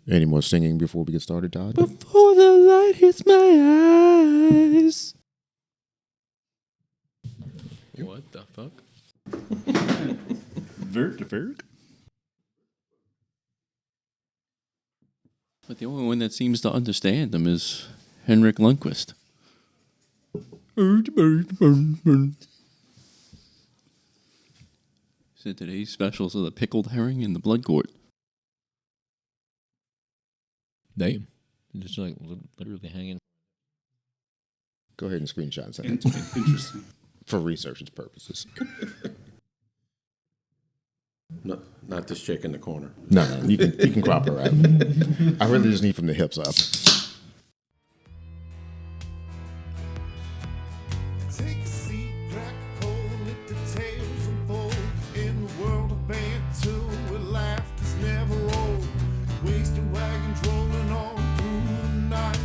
Any more singing before we get started, Todd? Before the light hits my eyes. What the fuck? Vert. But the only one that seems to understand them is Henrik Lundqvist. So today's specials are the pickled herring and the blood quart. Damn. Just like literally hanging. Go ahead and screenshot and send it. Interesting. For research purposes. No, not this chick in the corner. No, you can crop her out. I really just need from the hips up. Take a seat, crack a cold, let the tales unfold. In the world of banter, where laughter's never old. Wasted wagons rolling on through the night.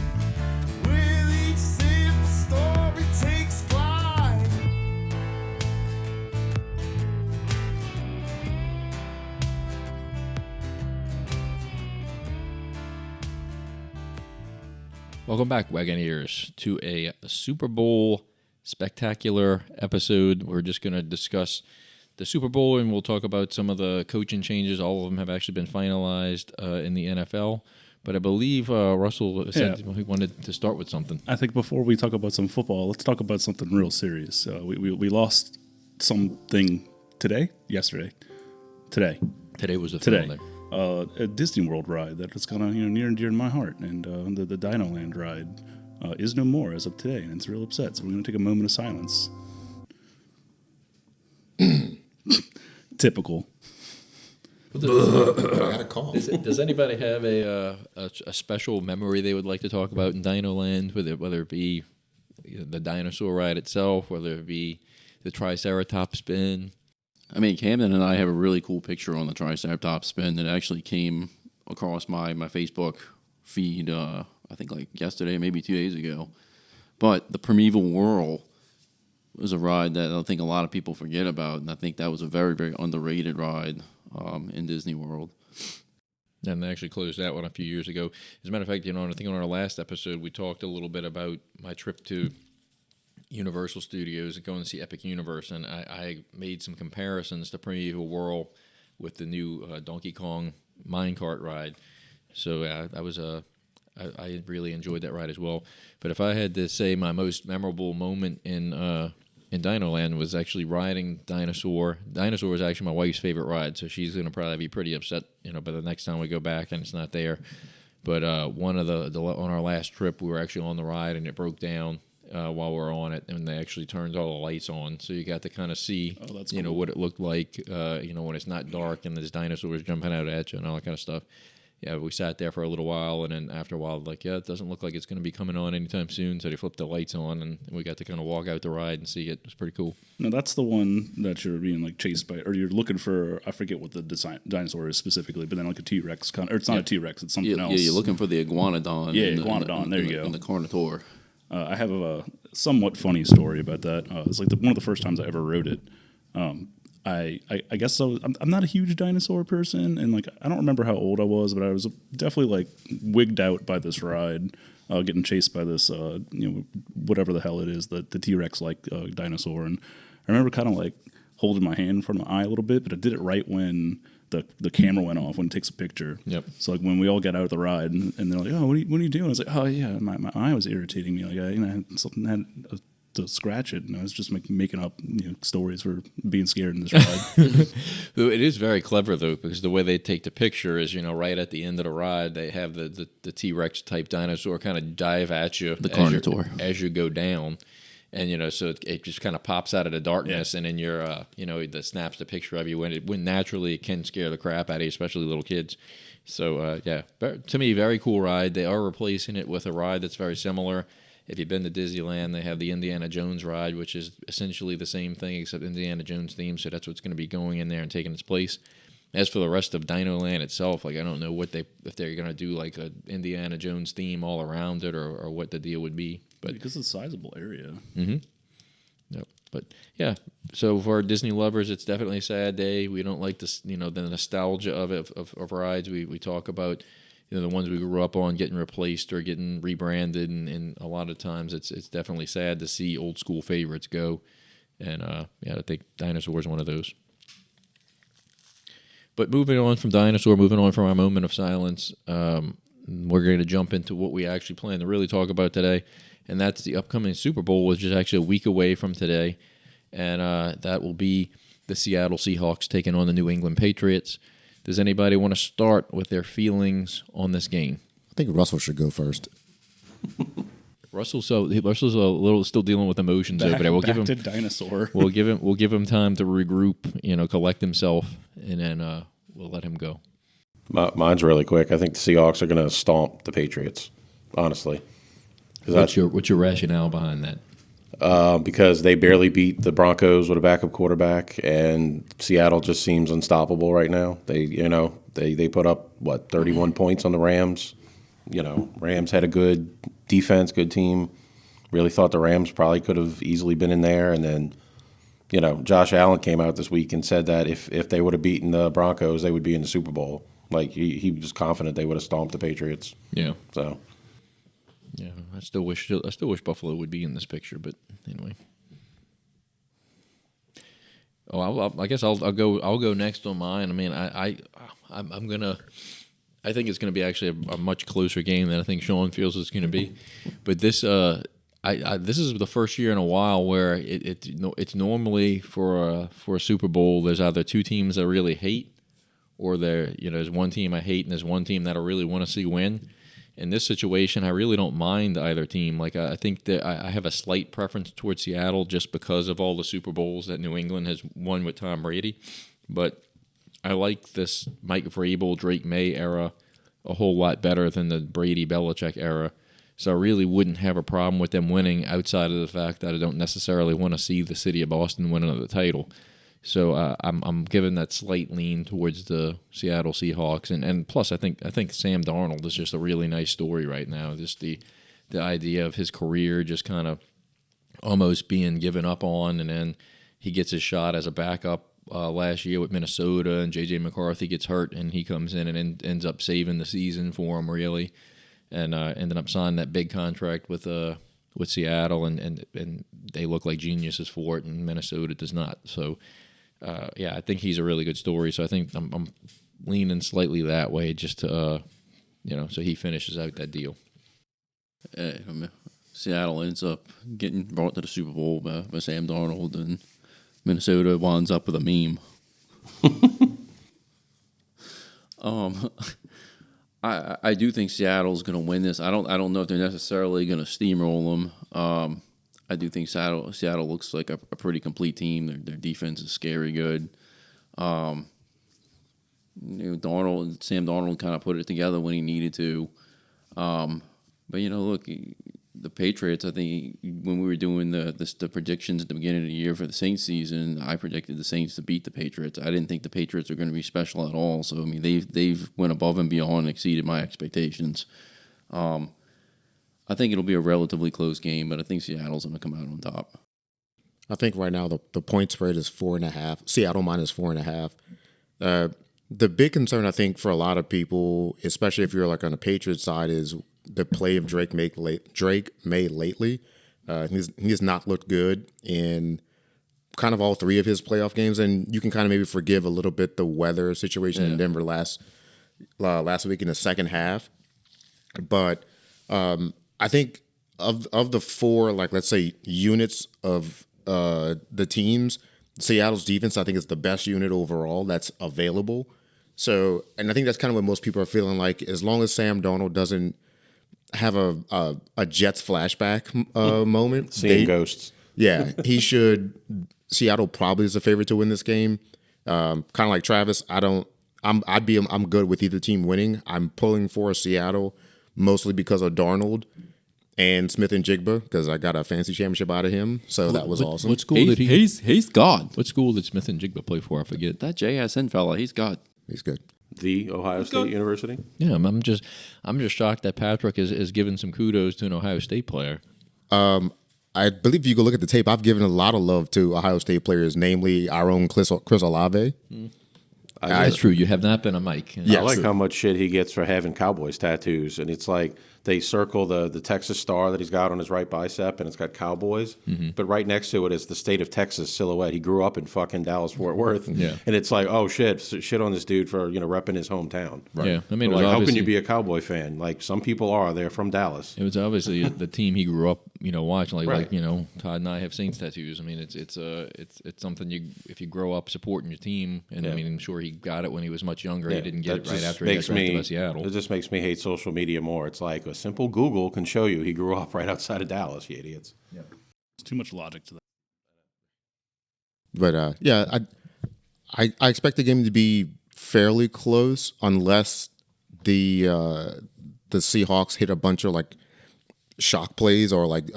With each sip, the story takes flight. Welcome back, Wagoneers, to a Super Bowl spectacular episode. We're just going to discuss the Super Bowl, and we'll talk about some of the coaching changes. All of them have actually been finalized in the NFL. But I believe Russell said he wanted to start with something. I think before we talk about some football, let's talk about something real serious. We lost something yesterday. Today was the Today. final day. A Disney World ride that is kind of near and dear to my heart, and the Dino Land ride is no more as of today, and it's real upset. So we're going to take a moment of silence. Typical. I got a call. Does anybody have a special memory they would like to talk about in Dino Land, whether it be the dinosaur ride itself, whether it be the Triceratops spin? I mean, Camden and I have a really cool picture on the Triceratops spin that actually came across my Facebook feed, I think like yesterday, maybe 2 days ago. But the Primeval Whirl was a ride that I think a lot of people forget about, and I think that was a very, very underrated ride in Disney World. And they actually closed that one a few years ago. As a matter of fact, I think on our last episode, we talked a little bit about my trip to Universal Studios and going to see Epic Universe, and I made some comparisons to Primeval Whirl with the new Donkey Kong minecart ride. So I really enjoyed that ride as well. But if I had to say my most memorable moment in Dino Land was actually riding Dinosaur. Dinosaur is actually my wife's favorite ride, so she's going to probably be pretty upset, by the next time we go back and it's not there. But one of on our last trip, we were actually on the ride and it broke down while we were on it, and they actually turned all the lights on, so you got to kind of see, cool. what it looked like, when it's not dark and there's dinosaurs jumping out at you and all that kind of stuff. Yeah, we sat there for a little while, and then after a while, it doesn't look like it's going to be coming on anytime soon, so they flipped the lights on, and we got to kind of walk out the ride and see it. It was pretty cool. Now, that's the one that you're being, chased by, or you're looking for, I forget what the dinosaur is specifically, but then a T-Rex, or it's not a T-Rex, it's something else. Yeah, you're looking for the Iguanodon. Yeah, Iguanodon, there you go. And the Carnotaur. I have a somewhat funny story about that. It's one of the first times I ever rode it. I guess I'm not a huge dinosaur person, and I don't remember how old I was, but I was definitely wigged out by this ride, getting chased by this whatever the hell it is, the T-Rex dinosaur. And I remember kind of holding my hand in front of my eye a little bit, but I did it right when the camera went off when it takes a picture. Yep. So when we all got out of the ride and they're like, "Oh, what are you doing?" I was like, "Oh yeah, my eye was irritating me. I had something to scratch it, and I was just making up stories for being scared in this ride." It is very clever though, because the way they take the picture is right at the end of the ride they have the T-Rex type dinosaur kind of dive at you, the Carnotaur, as you go down. And, so it just kind of pops out of the darkness, and then you're, that snaps the picture of you when naturally it can scare the crap out of you, especially little kids. So, to me, very cool ride. They are replacing it with a ride that's very similar. If you've been to Disneyland, they have the Indiana Jones ride, which is essentially the same thing except Indiana Jones theme, so that's what's going to be going in there and taking its place. As for the rest of Dino Land itself, I don't know if they're going to do a Indiana Jones theme all around it or what the deal would be. But because it's a sizable area. Mm-hmm. Yep. But yeah, so for Disney lovers, it's definitely a sad day. We don't like this, the nostalgia of it of rides. We talk about the ones we grew up on getting replaced or getting rebranded, and a lot of times it's definitely sad to see old school favorites go. And I think Dinosaur is one of those. But moving on from Dinosaur, moving on from our moment of silence, we're going to jump into what we actually plan to really talk about today, and that's the upcoming Super Bowl, which is actually a week away from today, and that will be the Seattle Seahawks taking on the New England Patriots. Does anybody want to start with their feelings on this game? I think Russell should go first. Russell's a little still dealing with emotions over there. We'll give him to Dinosaur. We'll give him time to regroup, collect himself, and then we'll let him go. Mine's really quick. I think the Seahawks are going to stomp the Patriots, honestly. What's your rationale behind that? Because they barely beat the Broncos with a backup quarterback, and Seattle just seems unstoppable right now. They put up 31 points on the Rams. Rams had a good defense, good team. Really thought the Rams probably could have easily been in there, and then Josh Allen came out this week and said that if they would have beaten the Broncos, they would be in the Super Bowl. Like he was confident they would have stomped the Patriots. Yeah. So. Yeah, I still wish Buffalo would be in this picture, but anyway. I guess I'll go next on mine. I mean, I think it's going to be actually a much closer game than I think Sean feels it's going to be. But this this is the first year in a while where it's normally for a Super Bowl. There's either two teams I really hate, or there's one team I hate and there's one team that I really want to see win. In this situation, I really don't mind either team. Like I think that I have a slight preference towards Seattle just because of all the Super Bowls that New England has won with Tom Brady. But I like this Mike Vrabel, Drake Maye era a whole lot better than the Brady Belichick era. So I really wouldn't have a problem with them winning outside of the fact that I don't necessarily want to see the city of Boston win another title. So I'm giving that slight lean towards the Seattle Seahawks, and plus I think Sam Darnold is just a really nice story right now. Just the idea of his career just kind of almost being given up on, and then he gets his shot as a backup last year with Minnesota, and J.J. McCarthy gets hurt, and he comes in and ends up saving the season for him really, and ended up signing that big contract with Seattle, and they look like geniuses for it, and Minnesota does not. So. I think he's a really good story. So I think I'm leaning slightly that way, just to, so he finishes out that deal. Seattle ends up getting brought to the Super Bowl by Sam Darnold, and Minnesota winds up with a meme. I do think Seattle's going to win this. I don't know if they're necessarily going to steamroll them. I do think Seattle looks like a pretty complete team. Their defense is scary good. Sam Darnold kind of put it together when he needed to. But look, the Patriots. I think when we were doing the predictions at the beginning of the year for the Saints season, I predicted the Saints to beat the Patriots. I didn't think the Patriots were going to be special at all. So I mean, they've went above and beyond, and exceeded my expectations. I think it'll be a relatively close game, but I think Seattle's going to come out on top. I think right now the point spread is 4.5. Seattle minus 4.5. The big concern, I think, for a lot of people, especially if you're like on the Patriots side, is the play of Drake Maye lately. He has not looked good in kind of all three of his playoff games, and you can kind of maybe forgive a little bit the weather situation in Denver last week in the second half. But I think of the four, like let's say units of the teams, Seattle's defense I think is the best unit overall that's available. So, and I think that's kind of what most people are feeling like. As long as Sam Darnold doesn't have a Jets flashback moment, Seeing ghosts. Yeah, he should. Seattle probably is a favorite to win this game. Kind of like Travis, I'm good with either team winning. I'm pulling for Seattle mostly because of Darnold and Smith and Jigba, because I got a fantasy championship out of him, so that was awesome. What school did He's God. What school did Smith and Jigba play for? I forget. That JSN fella, he's God. He's good. The Ohio State University. Yeah, I'm just shocked that Patrick is giving some kudos to an Ohio State player. I believe if you go look at the tape, I've given a lot of love to Ohio State players, namely our own Chris Olave. That's true. You have not been a Mike. I like how much shit he gets for having Cowboys tattoos, and it's like they circle the Texas star that he's got on his right bicep, and it's got Cowboys, but right next to it is the state of Texas silhouette. He grew up in fucking Dallas Fort Worth, and it's like, oh shit on this dude for repping his hometown. Right. Yeah, I mean, like, how can you be a Cowboy fan? Like, some people are. They're from Dallas. It was obviously the team he grew up, watching. Like Todd and I have Saints tattoos. I mean, it's something if you grow up supporting your team, and I mean, I'm sure he got it when he was much younger. He didn't get it right after he got drafted by Seattle. It just makes me hate social media more. It's like a simple Google can show you he grew up right outside of Dallas, you idiots. Yeah. There's too much logic to that. But I expect the game to be fairly close unless the Seahawks hit a bunch of like shock plays or like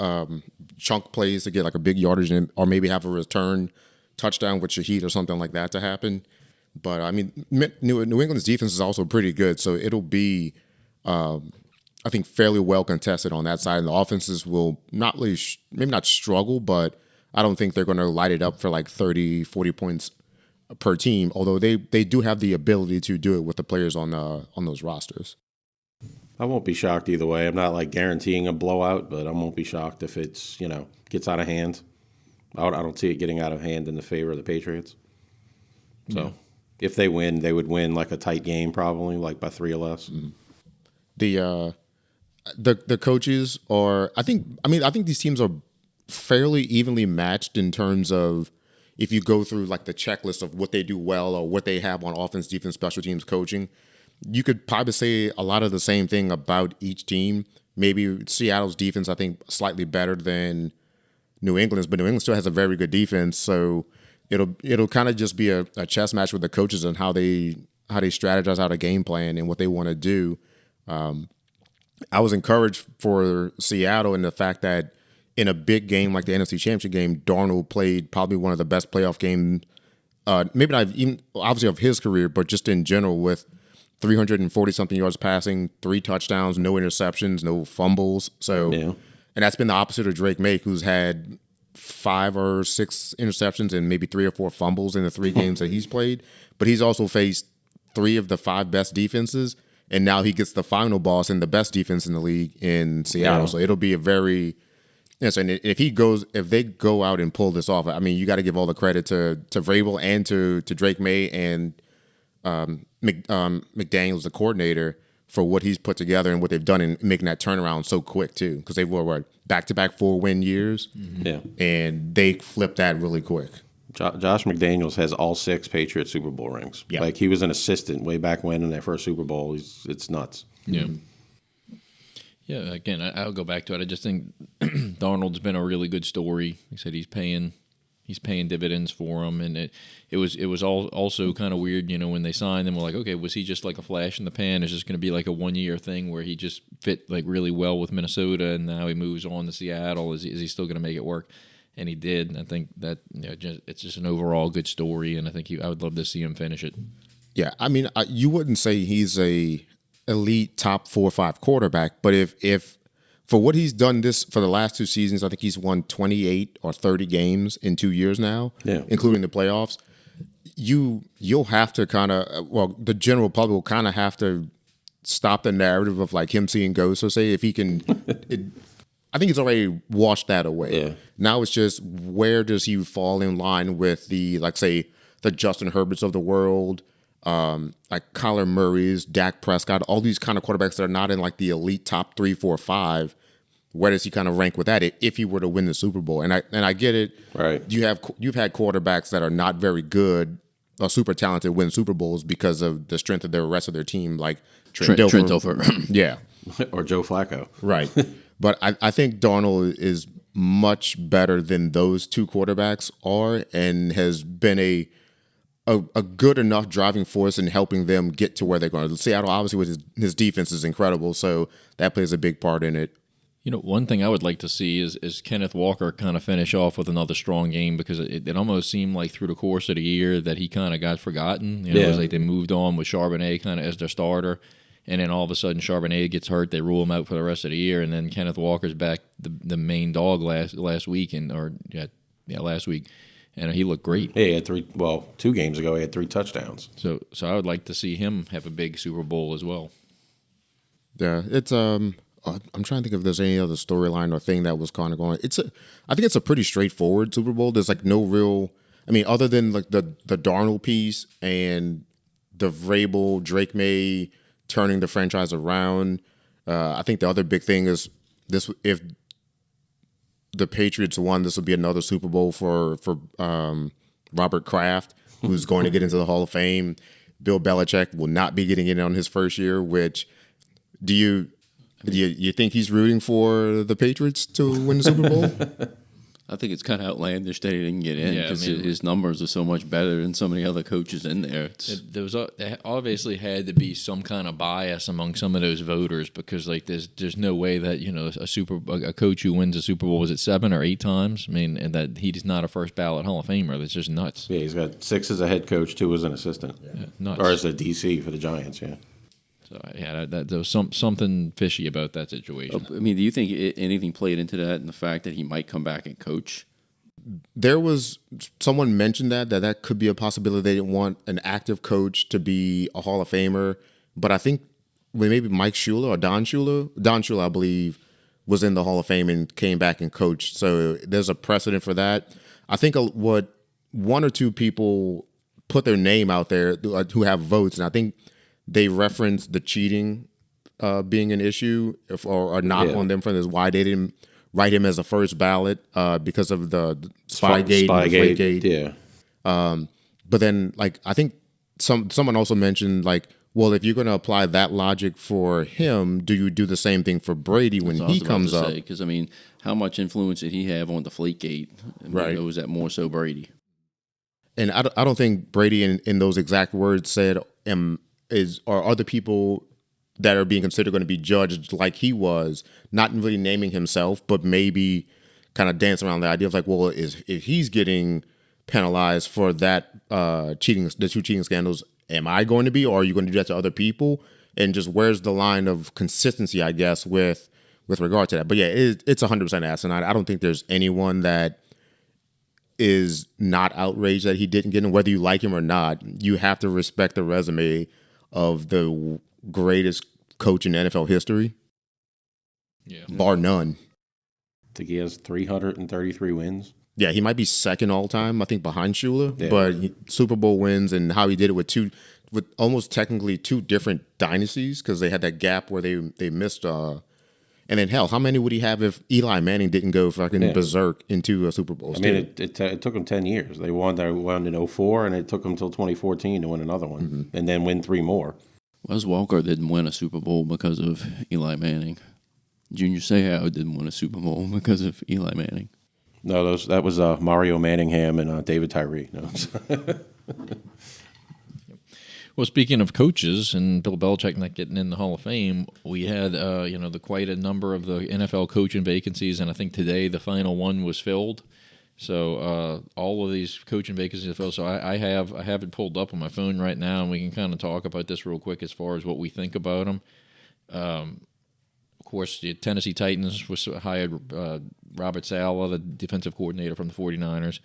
chunk plays to get like a big yardage or maybe have a return touchdown with Shaheed or something like that to happen. But I mean, New England's defense is also pretty good, so it'll be, I think, fairly well contested on that side. And the offenses will not really, maybe not struggle, but I don't think they're going to light it up for like 30, 40 points per team. Although they do have the ability to do it with the players on those rosters. I won't be shocked either way. I'm not like guaranteeing a blowout, but I won't be shocked if it's gets out of hand. I don't see it getting out of hand in the favor of the Patriots. So. Yeah. If they win, they would win like a tight game, probably like by 3 or less. The coaches are, I think these teams are fairly evenly matched in terms of if you go through like the checklist of what they do well or what they have on offense, defense, special teams, coaching. You could probably say a lot of the same thing about each team. Maybe Seattle's defense, I think, slightly better than New England's, but New England still has a very good defense, so. It'll kind of just be a chess match with the coaches and how they strategize out a game plan and what they want to do. I was encouraged for Seattle in the fact that in a big game like the NFC Championship game, Darnold played probably one of the best playoff games, maybe not even obviously of his career, but just in general with 340-something yards passing, 3 touchdowns, no interceptions, no fumbles. So, and that's been the opposite of Drake Maye, who's had 5 or 6 interceptions and maybe 3 or 4 fumbles in the 3 games that he's played. But he's also faced 3 of the 5 best defenses, and now he gets the final boss and the best defense in the league in Seattle. Yeah. So it'll be a very and if they go out and pull this off, I mean, you got to give all the credit to Vrabel and to Drake Maye and McDaniels, the coordinator, for what he's put together and what they've done in making that turnaround so quick too, because they were back-to-back 4-win years, and they flipped that really quick. Josh McDaniels has all 6 Patriot Super Bowl rings. Yep. Like he was an assistant way back when in their first Super Bowl. It's nuts. Yeah. Yeah. Again, I'll go back to it. I just think Darnold's been a really good story. He said he's paying dividends for him, and it was also kind of weird, when they signed him. We're like, okay, was he just like a flash in the pan? Is this going to be like a 1-year thing where he just fit like really well with Minnesota, and now he moves on to Seattle? Is he still going to make it work? And he did. And I think that it's just an overall good story, and I think I would love to see him finish it. Yeah, I mean, you wouldn't say he's a elite top 4 or 5 quarterback, but if for what he's done for the last 2 seasons, I think he's won 28 or 30 games in 2 years now, including the playoffs. You'll have to the general public will kind of have to stop the narrative of like him seeing ghosts. So say if he can, I think he's already washed that away. Yeah. Now it's just where does he fall in line with the Justin Herberts of the world, like Kyler Murray's, Dak Prescott, all these kind of quarterbacks that are not in like the elite top 3, 4, 5. Where does he kind of rank with that if he were to win the Super Bowl? And I get it. Right. You've had quarterbacks that are not very good or super talented win Super Bowls because of the strength of the rest of their team, like Trent Dilfer. Yeah. Or Joe Flacco. Right. But I think Darnold is much better than those 2 quarterbacks are, and has been a good enough driving force in helping them get to where they're going. Seattle, obviously, with his defense is incredible, so that plays a big part in it. One thing I would like to see is Kenneth Walker kind of finish off with another strong game, because it almost seemed like through the course of the year that he kind of got forgotten. It was like they moved on with Charbonnet kind of as their starter, and then all of a sudden Charbonnet gets hurt. They rule him out for the rest of the year, and then Kenneth Walker's back the main dog last week, last week. and he looked great. Yeah, he had 2 games ago, he had 3 touchdowns. So I would like to see him have a big Super Bowl as well. Yeah, it's I'm trying to think if there's any other storyline or thing that was kind of going. I think it's a pretty straightforward Super Bowl. There's like no real. I mean, other than like the Darnold piece and the Vrabel Drake Maye turning the franchise around. I think the other big thing is this: if the Patriots won, this would be another Super Bowl for Robert Kraft, who's going to get into the Hall of Fame. Bill Belichick will not be getting in on his first year. Which do you think he's rooting for the Patriots to win the Super Bowl? I think it's kind of outlandish that he didn't get in Yeah, I because mean- his numbers are so much better than so many other coaches in there. There obviously had to be some kind of bias among some of those voters because like there's no way that a coach who wins a Super Bowl, was it 7 or 8 times? I mean, and that he's not a first ballot Hall of Famer. That's just nuts. Yeah, he's got 6 as a head coach, 2 as an assistant, Nuts. or as a DC for the Giants. Yeah. So yeah, there was something fishy about that situation. I mean, do you think anything played into that and the fact that he might come back and coach? There was someone mentioned that could be a possibility. They didn't want an active coach to be a Hall of Famer, but I think maybe Mike Shula or Don Shula, I believe, was in the Hall of Fame and came back and coached. So there's a precedent for that. I think what 1 or 2 people put their name out there who have votes, and I think they referenced the cheating being an issue or not on them for this, why they didn't write him as a first ballot because of the Spygate and the Deflategate. Yeah. But then, like, I think someone also mentioned, like, well, if you're going to apply that logic for him, do you do the same thing for Brady when he comes up? Because, I mean, how much influence did he have on Deflategate? I mean, Right. Or was that more so Brady? And I don't think Brady in those exact words said, are other people that are being considered going to be judged like he was, not really naming himself, but maybe kind of dance around the idea of like, well, if he's getting penalized for that the 2 cheating scandals, am I going to be, or are you going to do that to other people? And just where's the line of consistency, I guess, with regard to that? But yeah, it's 100% asinine. I don't think there's anyone that is not outraged that he didn't get in. Whether you like him or not, you have to respect the resume of the greatest coach in NFL history, bar none. I think he has 333 wins. Yeah, he might be second all time, I think, behind Shula. Yeah. But Super Bowl wins and how he did it with almost technically 2 different dynasties because they had that gap where they missed. And then hell, how many would he have if Eli Manning didn't go fucking berserk into a Super Bowl? I mean, it took him 10 years. They won in 04, and it took them until 2014 to win another one, and then win 3 more. Wes Welker didn't win a Super Bowl because of Eli Manning. Junior Seau didn't win a Super Bowl because of Eli Manning. No, that was Mario Manningham and David Tyree. No. Well, speaking of coaches and Bill Belichick not getting in the Hall of Fame, we had quite a number of the NFL coaching vacancies, and I think today the final one was filled. So all of these coaching vacancies are filled. So I have it pulled up on my phone right now, and we can kind of talk about this real quick as far as what we think about them. Of course, the Tennessee Titans hired Robert Saleh, the defensive coordinator from the 49ers.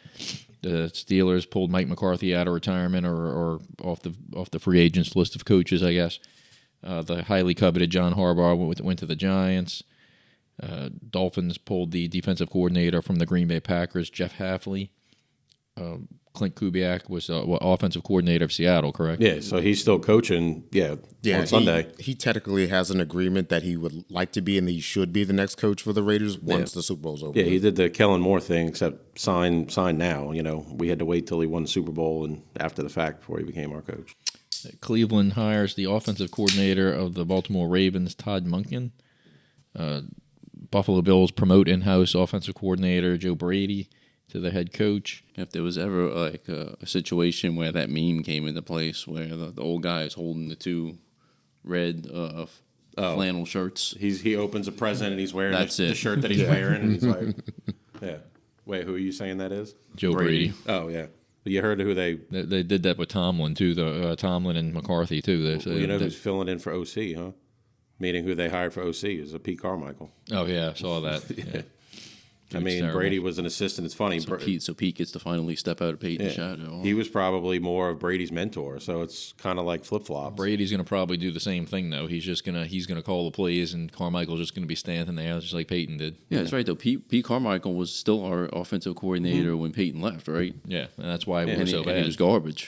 The Steelers pulled Mike McCarthy out of retirement or off the free agents list of coaches, I guess. The highly coveted John Harbaugh went to the Giants. Dolphins pulled the defensive coordinator from the Green Bay Packers, Jeff Hafley. Clint Kubiak was offensive coordinator of Seattle, correct? Yeah, so he's still coaching. On Sunday. He technically has an agreement that he would like to be and he should be the next coach for the Raiders once the Super Bowl's over. Yeah, he did the Kellen Moore thing, except sign now. You know, we had to wait till he won the Super Bowl and after the fact before he became our coach. Cleveland hires the offensive coordinator of the Baltimore Ravens, Todd Monken. Buffalo Bills promote in-house offensive coordinator Joe Brady to the head coach. If there was ever like a situation where that meme came into place, where the old guy is holding the 2 red flannel shirts, He opens a present and he's wearing That's the it. shirt that he's wearing, and he's like, yeah. Wait, who are you saying that is? Joe Brady. Oh yeah, you heard who they? They did that with Tomlin too. Tomlin and McCarthy too. You know who's filling in for OC, huh? Meaning who they hired for OC is a Pete Carmichael. Oh yeah, I saw that. Yeah. I mean, terrible. Brady was an assistant. It's funny. So Pete gets to finally step out of Peyton's shadow. He was probably more of Brady's mentor, so it's kind of like flip-flops. Brady's going to probably do the same thing, though. He's gonna call the plays, and Carmichael's just going to be standing there, just like Peyton did. Yeah, that's right, though. Pete Carmichael was still our offensive coordinator when Peyton left, right? Yeah, and that's why we were And so he bad. was garbage.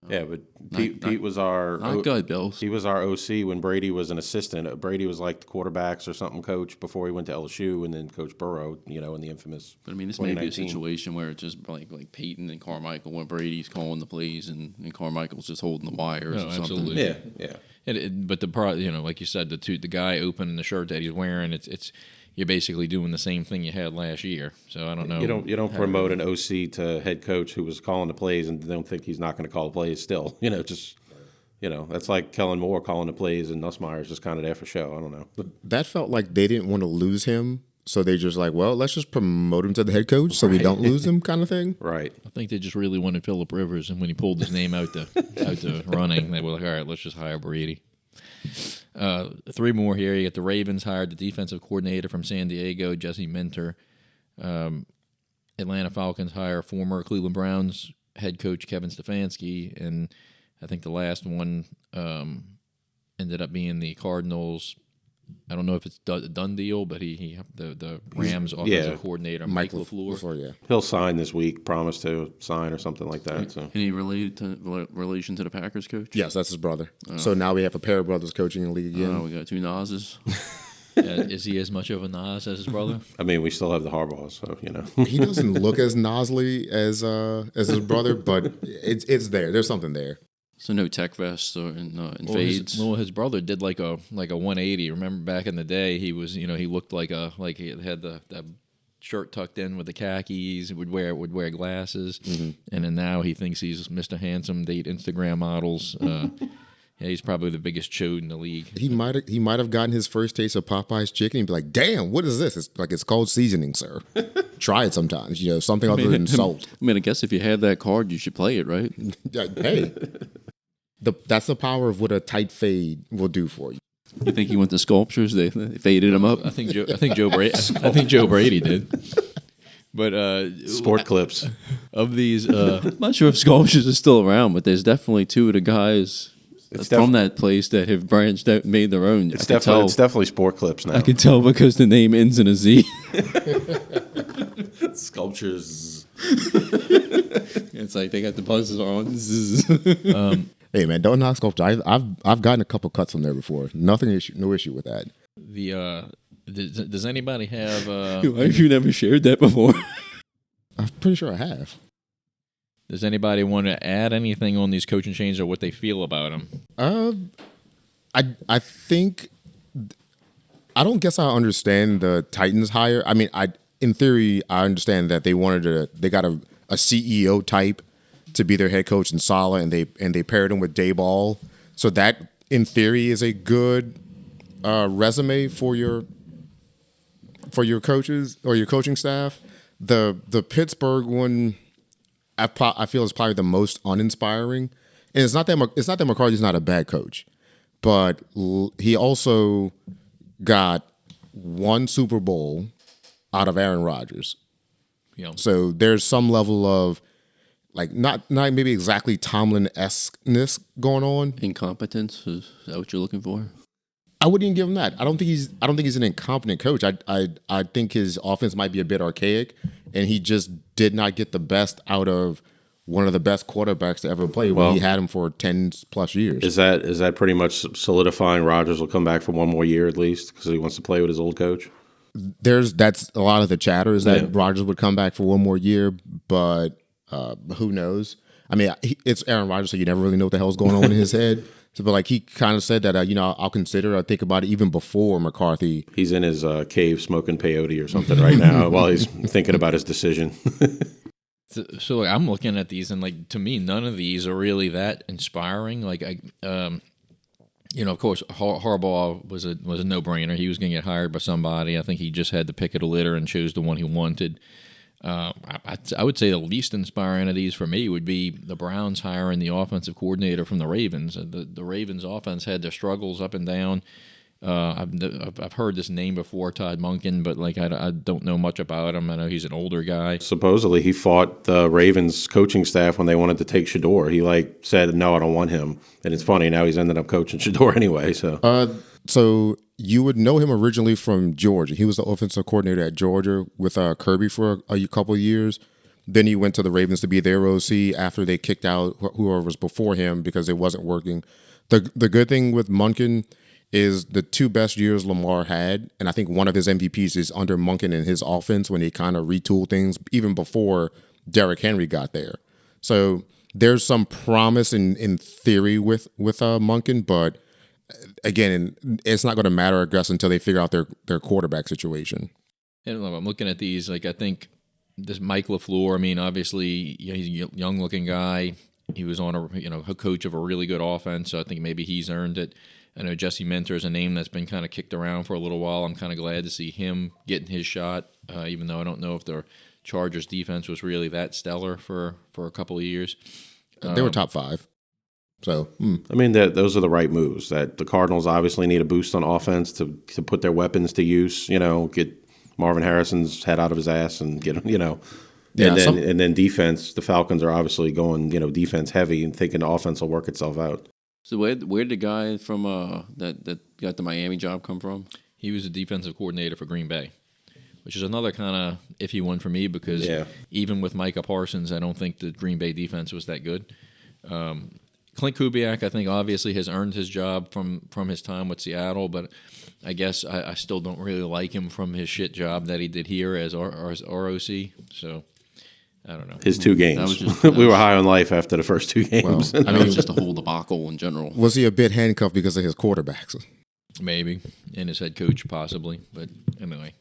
Yeah, but Pete was our Not good, Bills. He was our OC when Brady was an assistant. Brady was like the quarterbacks or something coach before he went to LSU, and then Coach Burrow, in the infamous. But I mean, this may be a 2019. situation where it's just like Peyton and Carmichael, when Brady's calling the plays and Carmichael's just holding the wires No, or something. absolutely. Yeah. But like you said, the guy opening the shirt that he's wearing, it's you're basically doing the same thing you had last year. So I don't know. You don't promote an OC to head coach who was calling the plays and don't think he's not going to call the plays still. That's like Kellen Moore calling the plays and Nussmeier's just kind of there for show. I don't know. That felt like they didn't want to lose him, so they just like, well, let's just promote him to the head coach so we don't lose him, kind of thing. Right. I think they just really wanted Phillip Rivers, and when he pulled his name out the running, they were like, all right, let's just hire Brady. 3 more here. You get the Ravens hired the defensive coordinator from San Diego, Jesse Minter. Atlanta Falcons hire former Cleveland Browns head coach Kevin Stefanski, and I think the last one ended up being the Cardinals. I don't know if it's a done deal, but the Rams offensive coordinator Mike LaFleur. Yeah. He'll sign this week, promise to sign or something like that. So. Any relation to the Packers coach? Yes, that's his brother. So now we have a pair of brothers coaching in the league again. Oh, we got 2 Nazes. Is he as much of a Nas as his brother? I mean, we still have the Harbaughs, so He doesn't look as nosley as his brother, but it's there. There's something there. So no tech vests and fades. His brother did like a 180. Remember back in the day, he was he looked like he had the shirt tucked in with the khakis. Would wear glasses, and then now he thinks he's Mr. Handsome. Date Instagram models. Yeah, he's probably the biggest chode in the league. He might have gotten his first taste of Popeye's chicken and be like, "Damn, what is this?" It's called seasoning, sir. Try it sometimes. Something other than salt. I mean, I guess if you have that card, you should play it, right? Hey, that's the power of what a tight fade will do for you. You think he went to Sculpturez? They faded him up. I think Joe Brady did. But sport clips of these, I'm not sure if Sculpturez is still around, but there's definitely 2 of the guys from that place that have branched out, made their own. It's definitely sport clips now. I can tell because the name ends in a Z. Sculptures. It's like they got the buzzers on. Hey man, don't knock Sculpture. I've gotten a couple cuts from there before. No issue with that. Does anybody have? Why have you never shared that before? I'm pretty sure I have. Does anybody want to add anything on these coaching changes or what they feel about them? I think I don't guess I understand the Titans hire. I mean, in theory I understand that they got a CEO type to be their head coach in Saleh, and they paired him with Dayball. So that in theory is a good resume for your coaches or your coaching staff. The Pittsburgh one, I feel is probably the most uninspiring, and it's not that McCarthy's not a bad coach, but he also got 1 Super Bowl out of Aaron Rodgers. Yeah. So there's some level of like not maybe exactly Tomlin-esqueness going on. Incompetence, is that what you're looking for? I wouldn't even give him that. I don't think he's an incompetent coach. I think his offense might be a bit archaic, and he just did not get the best out of one of the best quarterbacks to ever play when he had him for 10 plus years. Is that pretty much solidifying Rodgers will come back for 1 more year at least because he wants to play with his old coach? That's a lot of the chatter is that Rodgers would come back for 1 more year, but who knows? I mean, it's Aaron Rodgers, so you never really know what the hell's going on in his head. So, but like he kind of said that, I'll think about it even before McCarthy. He's in his cave smoking peyote or something right now while he's thinking about his decision. So like, I'm looking at these, and like to me, none of these are really that inspiring. Like of course, Harbaugh was a no-brainer. He was going to get hired by somebody. I think he just had the pick of the litter and chose the one he wanted. I would say the least inspiring of these for me would be the Browns hiring the offensive coordinator from the Ravens. The Ravens offense had their struggles up and down, I've heard this name before, Todd Monken, but like I don't know much about him. I know he's an older guy. Supposedly, he fought the Ravens coaching staff when they wanted to take Shador. He said, "No, I don't want him." And it's funny, now he's ended up coaching Shador anyway. So you would know him originally from Georgia. He was the offensive coordinator at Georgia with Kirby for a couple of years. Then he went to the Ravens to be their OC after they kicked out whoever was before him because it wasn't working. The good thing with Monken is the two best years Lamar had, and I think one of his MVPs is under Monken in his offense when he kind of retooled things even before Derrick Henry got there. So there's some promise in theory with Monken, but again, it's not going to matter, I guess, until they figure out their quarterback situation. And I'm looking at these, like I think this Mike LaFleur. I mean, obviously he's a young-looking guy. He was on a coach of a really good offense, so I think maybe he's earned it. I know Jesse Minter is a name that's been kind of kicked around for a little while. I'm kind of glad to see him getting his shot, even though I don't know if the Chargers defense was really that stellar for a couple of years. They were top 5. So, I mean, those are the right moves. That the Cardinals obviously need a boost on offense to put their weapons to use. Get Marvin Harrison's head out of his ass and get him. Yeah, and then defense. The Falcons are obviously going defense heavy and thinking the offense will work itself out. So where did the guy from that got the Miami job come from? He was a defensive coordinator for Green Bay, which is another kind of iffy one for me because even with Micah Parsons, I don't think the Green Bay defense was that good. Clint Kubiak, I think, obviously has earned his job from his time with Seattle, but I guess I still don't really like him from his shit job that he did here as ROC. So I don't know. His 2 games. We were high on life after the first 2 games. Well, I mean, it was just a whole debacle in general. Was he a bit handcuffed because of his quarterbacks? Maybe, and his head coach possibly, but anyway.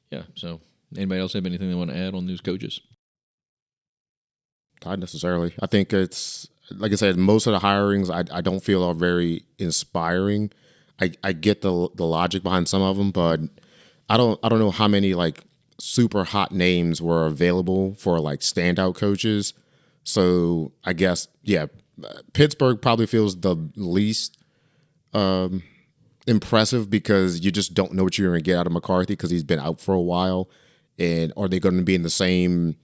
Yeah, so anybody else have anything they want to add on these coaches? Not necessarily. I think it's, like I said, most of the hirings I don't feel are very inspiring. I get the logic behind some of them, but I don't know how many like super hot names were available for like standout coaches. So I guess, Pittsburgh probably feels the least impressive because you just don't know what you're going to get out of McCarthy because he's been out for a while. And are they going to be in the same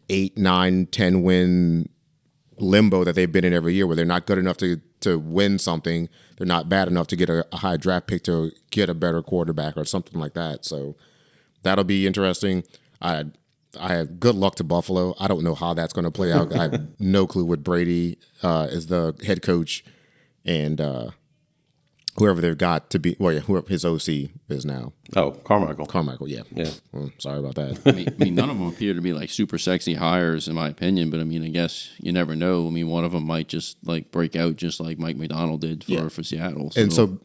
8, 9, 10 win limbo that they've been in every year where they're not good enough to win something. They're not bad enough to get a high draft pick to get a better quarterback or something like that. So that'll be interesting. I have good luck to Buffalo. I don't know how that's going to play out. I have no clue what Brady is the head coach and whoever they've got to be, whoever his OC is now. Oh, Carmichael. Carmichael, yeah. Yeah. Well, sorry about that. I mean, none of them appear to be like super sexy hires, in my opinion. But I mean, I guess you never know. I mean, one of them might just like break out, just like Mike McDonald did for Seattle. And so,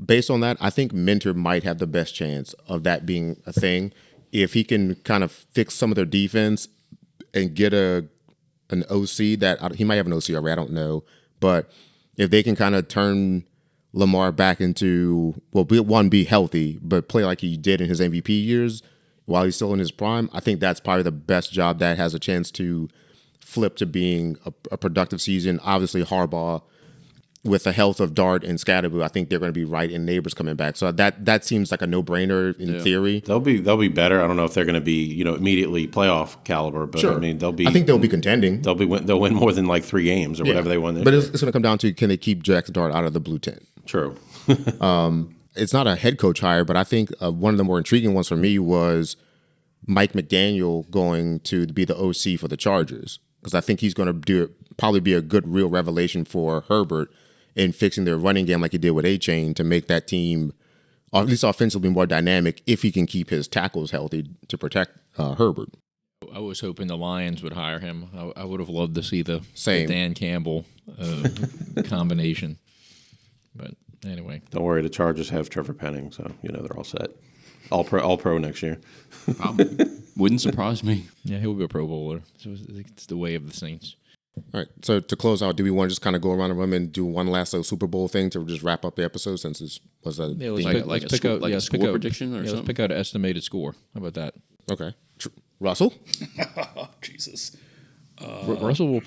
based on that, I think Minter might have the best chance of that being a thing if he can kind of fix some of their defense and get an OC that he might have an OC already. I don't know, but if they can kind of turn Lamar back into, be healthy, but play like he did in his MVP years while he's still in his prime, I think that's probably the best job that has a chance to flip to being a productive season. Obviously, Harbaugh, with the health of Dart and Scatterboo, I think they're going to be right in Neighbors coming back. So that seems like a no-brainer in theory. They'll be better. I don't know if they're going to be immediately playoff caliber, but sure. I mean I think they'll be contending. They'll win more than like 3 games or whatever they won. But it's going to come down to, can they keep Jackson Dart out of the blue tent? True. It's not a head coach hire, but I think one of the more intriguing ones for me was Mike McDaniel going to be the OC for the Chargers, because I think he's going to probably be a good real revelation for Herbert in fixing their running game like he did with A-Chain to make that team, or at least offensively, more dynamic if he can keep his tackles healthy to protect Herbert. I was hoping the Lions would hire him. I would have loved to see the Dan Campbell combination. But anyway. Don't worry, the Chargers have Trevor Penning, so they're all set. All pro next year. Probably. Wouldn't surprise me. Yeah, he'll be a Pro Bowler. So it's the way of the Saints. All right, so to close out, do we want to just kind of go around the room and do one last Super Bowl thing to just wrap up the episode since this was a let's pick out a score prediction or something? Let's pick out an estimated score. How about that? Okay. Russell? Jesus. Russell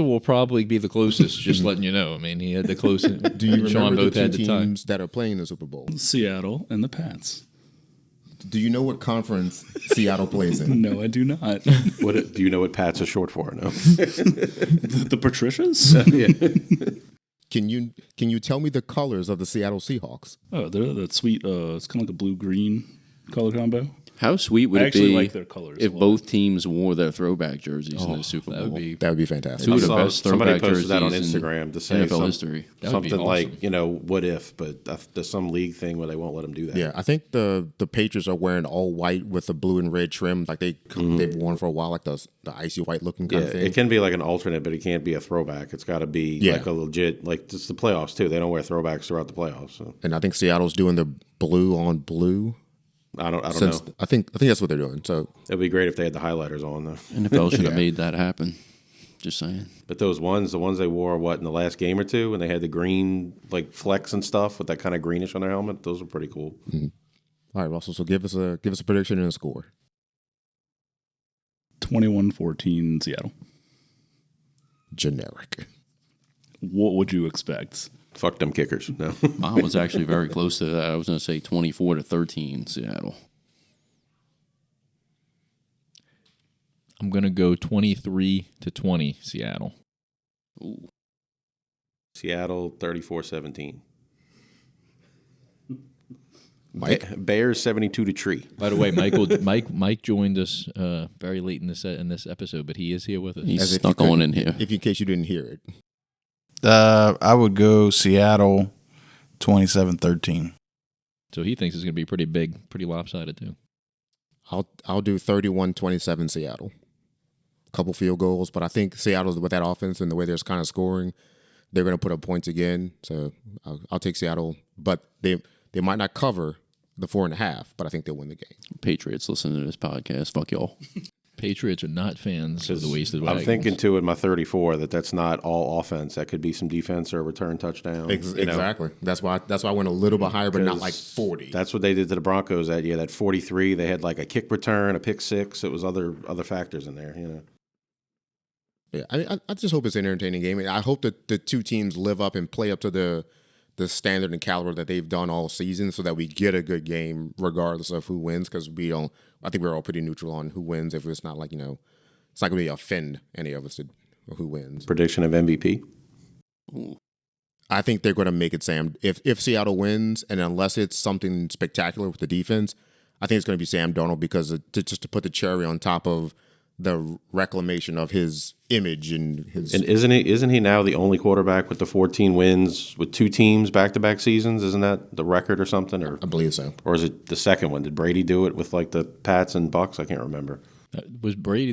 will probably be the closest. Just letting you know. I mean, he had the closest. Do you Sean remember both the had two the time. teams that are playing the Super Bowl? Seattle and the Pats. Do you know what conference Seattle plays in? No, I do not. Do you know what Pats are short for? No. The Patricias? Yeah. Can you tell me the colors of the Seattle Seahawks? Oh, they're that sweet. It's kind of like a blue-green color combo. How sweet would I it actually be like their colors a if lot. both teams wore their throwback jerseys in the Super Bowl? That would be fantastic. Two of the saw best somebody throwback posted that on jerseys in Instagram to say NFL history. That would be something awesome. like, what if, but there's some league thing where they won't let them do that. Yeah, I think the Patriots are wearing all white with the blue and red trim, like they've worn for a while, like the icy white looking kind Yeah, of thing. it can be like an alternate, but it can't be a throwback. It's got to be Yeah. like a legit, like it's the playoffs too. They don't wear throwbacks throughout the playoffs. So And I think Seattle's doing the blue on blue. I don't Since know. I think that's what they're doing. So It'd be great if they had the highlighters on though. NFL should have made that happen. Just saying. But those ones, the ones they wore, in the last game or two, and they had the green like flecks and stuff with that kind of greenish on their helmet. Those were pretty cool. all right, Russell. So give us a prediction and a score. 21-14 Seattle. Generic. What would you expect? Fuck them kickers. No. Mine was actually very close to that. I was going to say 24-13 Seattle. I'm gonna go 23-20 Seattle. Ooh. Seattle 34-17. Mike? Bears 72 to tree. By the way, Mike joined us very late in this episode, but he is here with us. He's As if stuck you on couldn't- in here. If in case you didn't hear it. I would go Seattle 27-13. So he thinks it's gonna be pretty big, pretty lopsided too. I'll do 31-27 Seattle. Couple field goals, but I think Seattle's with that offense and the way they're kind of scoring, they're going to put up points again. So I'll take Seattle, but they might not cover the 4.5, but I think they'll win the game. Patriots listening to this podcast. Fuck y'all. Patriots are not fans of the wasted I'm wagons. thinking too in my 34 that's not all offense. That could be some defense or a return touchdown. you know? Exactly. That's why I went a little bit higher, but not 'Cause like 40. That's what they did to the Broncos that year. That 43, they had like a kick return, a pick six. It was other factors in there. Yeah, I just hope it's an entertaining game. I hope that the two teams live up and play up to the standard and caliber that they've done all season, so that we get a good game regardless of who wins. Because I think we're all pretty neutral on who wins. If it's not like it's not going to offend any of us to who wins. Prediction of MVP. I think they're going to make it Sam. If Seattle wins, and unless it's something spectacular with the defense, I think it's going to be Sam Darnold because just to put the cherry on top of the reclamation of his image and his. And isn't he now the only quarterback with the 14 wins with two teams back-to-back seasons? Isn't that the record or something? Or I believe so. Or is it the second one? Did Brady do it with like the Pats and Bucks? I can't remember. Was Brady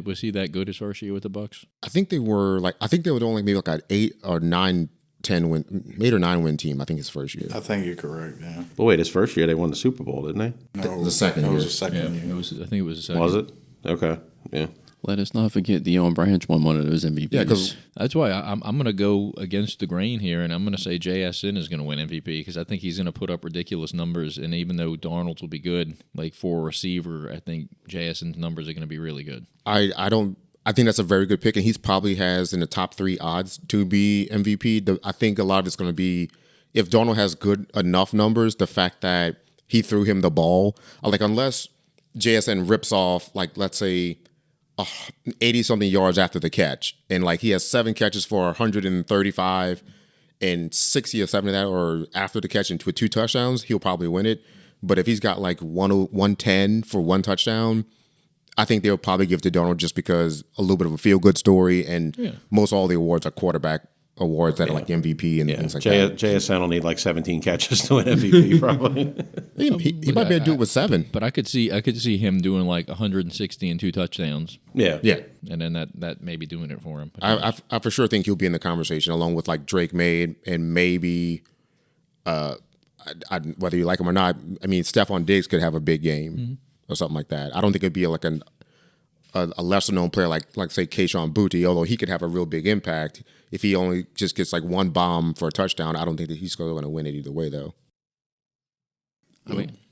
was he that good his first year with the Bucks? I think they were only maybe like an 8 or 9, 10 win, 8 or 9 win team. I think his first year. I think you're correct, yeah. But wait, his first year they won the Super Bowl, didn't they? No, the second It was year. the second year. I think it was the second. Was it? Okay, yeah. Let us not forget Deion Branch won one of those MVPs. Yeah, because That's why I'm going to go against the grain here, and I'm going to say JSN is going to win MVP because I think he's going to put up ridiculous numbers. And even though Darnold's will be good, like for a receiver, I think JSN's numbers are going to be really good. I think that's a very good pick, and he's probably has in the top 3 odds to be MVP. I think a lot of it's going to be if Darnold has good enough numbers. The fact that he threw him the ball, unless JSN rips off let's say 80-something yards after the catch, and he has 7 catches for 135 and 60 or 70 of that, or after the catch and with 2 touchdowns, he'll probably win it. But if he's got 110 for 1 touchdown, I think they'll probably give to Darnold just because a little bit of a feel-good story, and most all the awards are quarterback awards that are like MVP and things like that. JSN will need 17 catches to win MVP probably. He might be able to do it with 7. But I could see him doing 160 and 2 touchdowns, Yeah. and then that may be doing it for him. I for sure think he'll be in the conversation along with Drake Maye and maybe whether you like him or not. I mean, Stephon Diggs could have a big game or something like that. I don't think it'd be a lesser known player like say Kayshon Boutte, although he could have a real big impact if he only just gets 1 bomb for a touchdown. I don't think that he's going to win it either way though.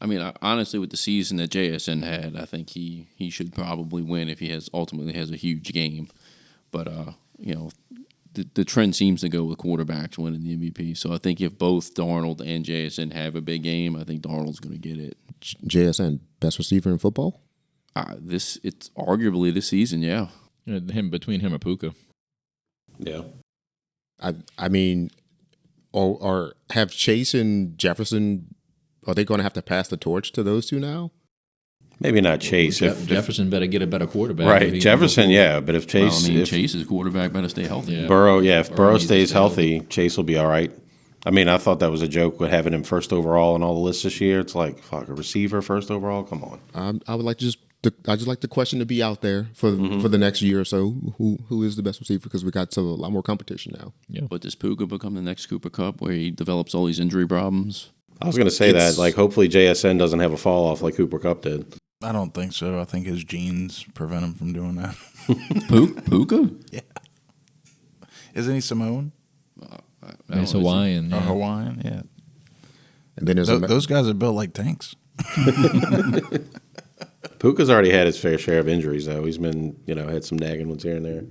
I mean, honestly, with the season that JSN had, I think he should probably win if he ultimately has a huge game. But the trend seems to go with quarterbacks winning the MVP. So I think if both Darnold and JSN have a big game, I think Darnold's going to get it. JSN, best receiver in football? It's arguably this season, yeah. Between him and Puka. Yeah. I mean, or have Chase and Jefferson, are they going to have to pass the torch to those two now? Maybe not Chase. Jefferson better get a better quarterback. Right, Jefferson, yeah. But if Chase, Chase's quarterback better stay healthy. Yeah. Burrow, if Burrow needs to stays stay healthy, Chase will be all right. I mean, I thought that was a joke with having him first overall on all the lists this year. It's like, fuck, a receiver first overall? Come on. I would like to I just like the question to be out there for the next year or so. Who is the best receiver? Because we got a lot more competition now. Yeah. But does Puka become the next Cooper Kupp where he develops all these injury problems? I was going to say that. Like, hopefully JSN doesn't have a fall off like Cooper Kupp did. I don't think so. I think his genes prevent him from doing that. Puka? Yeah. Isn't he Samoan? He's Hawaiian. Or Yeah. Hawaiian? Yeah. And then there's Those guys are built like tanks. Puka's already had his fair share of injuries, though. He's been, had some nagging ones here and there.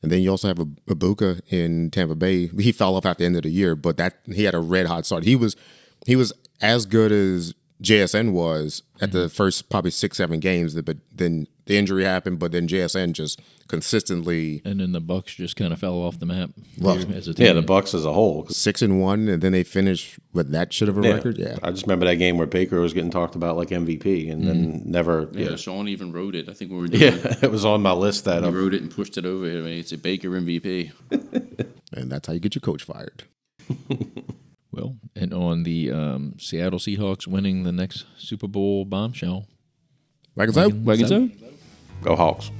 And then you also have Ibuka in Tampa Bay. He fell off at the end of the year, but he had a red hot start. He was as good as JSN was at the first probably 6-7 games, but then the injury happened. But then JSN just consistently, And then the Bucks just kind of fell off the map. Well, as a team. Yeah, the Bucks as a whole. 6-1, and then they finished with that shit of a record. Yeah, I just remember that game where Baker was getting talked about like MVP and then never. Yeah, Yeah. Sean even wrote it. I think we were doing Yeah, it was on my list that He wrote it and pushed it over here. I mean, it's a Baker MVP. and that's how you get your coach fired. Well, and on the Seattle Seahawks winning the next Super Bowl bombshell. Wagons out. Wagons out? Go Hawks.